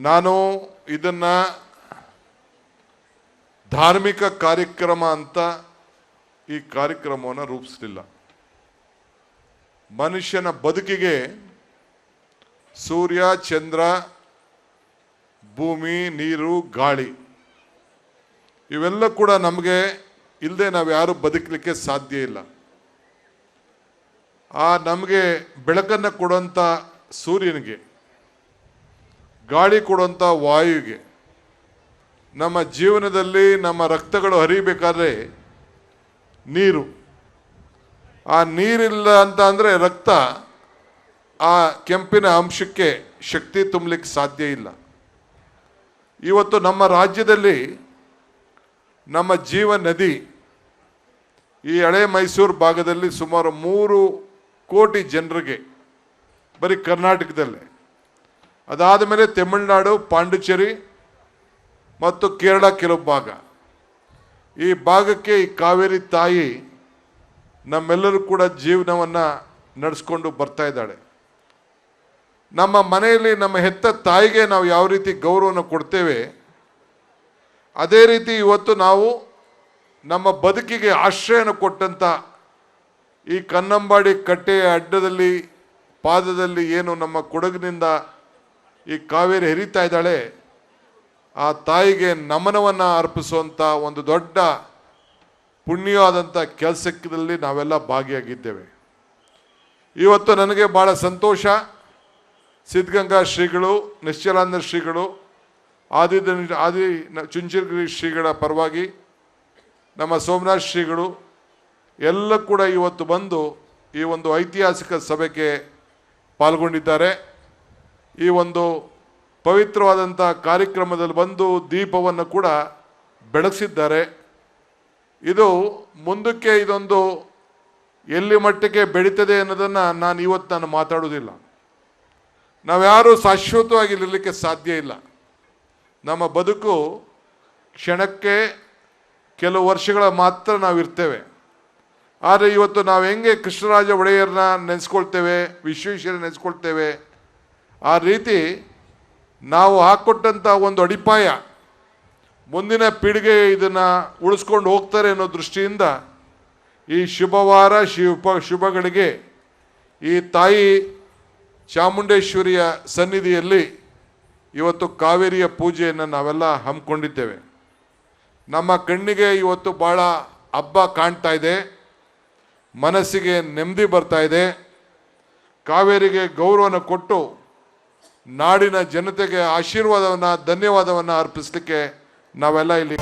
ನಾನು ಇದನ್ನ ಧಾರ್ಮಿಕ ಕಾರ್ಯಕ್ರಮ ಅಂತ ಈ ಕಾರ್ಯಕ್ರಮವನ್ನು ರೂಪಿಸಲಿಲ್ಲ. ಮನುಷ್ಯನ ಬದುಕಿಗೆ ಸೂರ್ಯ, ಚಂದ್ರ, ಭೂಮಿ, ನೀರು, ಗಾಳಿ ಇವೆಲ್ಲ ಕೂಡ ನಮಗೆ ಇಲ್ಲದೆ ನಾವು ಯಾರು ಬದುಕಲಿಕ್ಕೆ ಸಾಧ್ಯ ಇಲ್ಲ. ನಮಗೆ ಬೆಳಕನ್ನು ಕೊಡುವಂಥ ಸೂರ್ಯನಿಗೆ, ಗಾಳಿ ಕೊಡುವಂಥ ವಾಯುವಿಗೆ, ನಮ್ಮ ಜೀವನದಲ್ಲಿ ನಮ್ಮ ರಕ್ತಗಳು ಹರಿಬೇಕಾದ್ರೆ ನೀರು, ನೀರಿಲ್ಲ ಅಂತ ಅಂದರೆ ರಕ್ತ ಆ ಕೆಂಪಿನ ಅಂಶಕ್ಕೆ ಶಕ್ತಿ ತುಂಬಲಿಕ್ಕೆ ಸಾಧ್ಯ ಇಲ್ಲ. ಇವತ್ತು ನಮ್ಮ ರಾಜ್ಯದಲ್ಲಿ ನಮ್ಮ ಜೀವ ನದಿ ಈ ಹಳೆ ಮೈಸೂರು ಭಾಗದಲ್ಲಿ ಸುಮಾರು 3 ಕೋಟಿ ಜನರಿಗೆ, ಬರೀ ಕರ್ನಾಟಕದಲ್ಲೇ, ಅದಾದ ಮೇಲೆ ತಮಿಳುನಾಡು, ಪಾಂಡಿಚೇರಿ ಮತ್ತು ಕೇರಳ ಕೆಲವು ಭಾಗ, ಈ ಭಾಗಕ್ಕೆ ಈ ಕಾವೇರಿ ತಾಯಿ ನಮ್ಮೆಲ್ಲರೂ ಕೂಡ ಜೀವನವನ್ನು ನಡೆಸ್ಕೊಂಡು ಬರ್ತಾ ಇದ್ದಾಳೆ. ನಮ್ಮ ಮನೆಯಲ್ಲಿ ನಮ್ಮ ಹೆತ್ತ ತಾಯಿಗೆ ನಾವು ಯಾವ ರೀತಿ ಗೌರವವನ್ನು ಕೊಡ್ತೇವೆ, ಅದೇ ರೀತಿ ಇವತ್ತು ನಾವು ನಮ್ಮ ಬದುಕಿಗೆ ಆಶ್ರಯನ ಕೊಟ್ಟಂಥ ಈ ಕನ್ನಂಬಾಡಿ ಕಟ್ಟೆಯ ಅಡ್ಡದಲ್ಲಿ ಪಾದದಲ್ಲಿ ಏನು ನಮ್ಮ ಕೊಡಗಿನಿಂದ ಈ ಕಾವೇರಿ ಹರಿತಾ ಇದ್ದಾಳೆ, ಆ ತಾಯಿಗೆ ನಮನವನ್ನು ಅರ್ಪಿಸುವಂಥ ಒಂದು ದೊಡ್ಡ ಪುಣ್ಯವಾದಂಥ ಕೆಲಸದಲ್ಲಿ ನಾವೆಲ್ಲ ಭಾಗಿಯಾಗಿದ್ದೇವೆ. ಇವತ್ತು ನನಗೆ ಭಾಳ ಸಂತೋಷ. ಸಿದ್ಧಗಂಗಾ ಶ್ರೀಗಳು, ನಿಶ್ಚಲಾನಂದ ಶ್ರೀಗಳು, ಆದಿ ಚುಂಚನಗಿರಿ ಶ್ರೀಗಳ ಪರವಾಗಿ ನಮ್ಮ ಸೋಮನಾಥ ಶ್ರೀಗಳು ಎಲ್ಲ ಕೂಡ ಇವತ್ತು ಬಂದು ಈ ಒಂದು ಐತಿಹಾಸಿಕ ಸಭೆಗೆ ಪಾಲ್ಗೊಂಡಿದ್ದಾರೆ. ಈ ಒಂದು ಪವಿತ್ರವಾದಂಥ ಕಾರ್ಯಕ್ರಮದಲ್ಲಿ ಬಂದು ದೀಪವನ್ನು ಕೂಡ ಬೆಳಗಿಸಿದ್ದಾರೆ. ಇದು ಮುಂದಕ್ಕೆ ಇದೊಂದು ಎಲ್ಲಿ ಮಟ್ಟಕ್ಕೆ ಬೆಳೀತದೆ ಅನ್ನೋದನ್ನು ನಾನು ಮಾತಾಡೋದಿಲ್ಲ. ನಾವ್ಯಾರೂ ಶಾಶ್ವತವಾಗಿ ಇರಲಿಕ್ಕೆ ಸಾಧ್ಯ ಇಲ್ಲ. ನಮ್ಮ ಬದುಕು ಕ್ಷಣಕ್ಕೆ ಕೆಲವು ವರ್ಷಗಳ ಮಾತ್ರ ನಾವಿರ್ತೇವೆ. ಆದರೆ ಇವತ್ತು ನಾವು ಹೆಂಗೆ ಕೃಷ್ಣರಾಜ ಒಡೆಯರನ್ನ ನೆನೆಸ್ಕೊಳ್ತೇವೆ, ವಿಶ್ವೇಶ್ವರ ನೆನೆಸ್ಕೊಳ್ತೇವೆ, ಆ ರೀತಿ ನಾವು ಹಾಕ್ಕೊಟ್ಟಂಥ ಒಂದು ಅಡಿಪಾಯ ಮುಂದಿನ ಪೀಳಿಗೆ ಇದನ್ನು ಉಳಿಸ್ಕೊಂಡು ಹೋಗ್ತಾರೆ ಅನ್ನೋ ದೃಷ್ಟಿಯಿಂದ ಈ ಶುಭವಾರ ಶುಭಗಳಿಗೆ ಈ ತಾಯಿ ಚಾಮುಂಡೇಶ್ವರಿಯ ಸನ್ನಿಧಿಯಲ್ಲಿ ಇವತ್ತು ಕಾವೇರಿಯ ಪೂಜೆಯನ್ನು ನಾವೆಲ್ಲ ಹಮ್ಮಿಕೊಂಡಿದ್ದೇವೆ. ನಮ್ಮ ಕಣ್ಣಿಗೆ ಇವತ್ತು ಭಾಳ ಹಬ್ಬ ಕಾಣ್ತಾ ಇದೆ, ಮನಸ್ಸಿಗೆ ನೆಮ್ಮದಿ ಬರ್ತಾ ಇದೆ. ಕಾವೇರಿಗೆ ಗೌರವನ ಕೊಟ್ಟು ನಾಡಿನ ಜನತೆಗೆ ಆಶೀರ್ವಾದವನ್ನು, ಧನ್ಯವಾದವನ್ನು ಅರ್ಪಿಸಲಿಕ್ಕೆ ನಾವೆಲ್ಲ ಇಲ್ಲಿ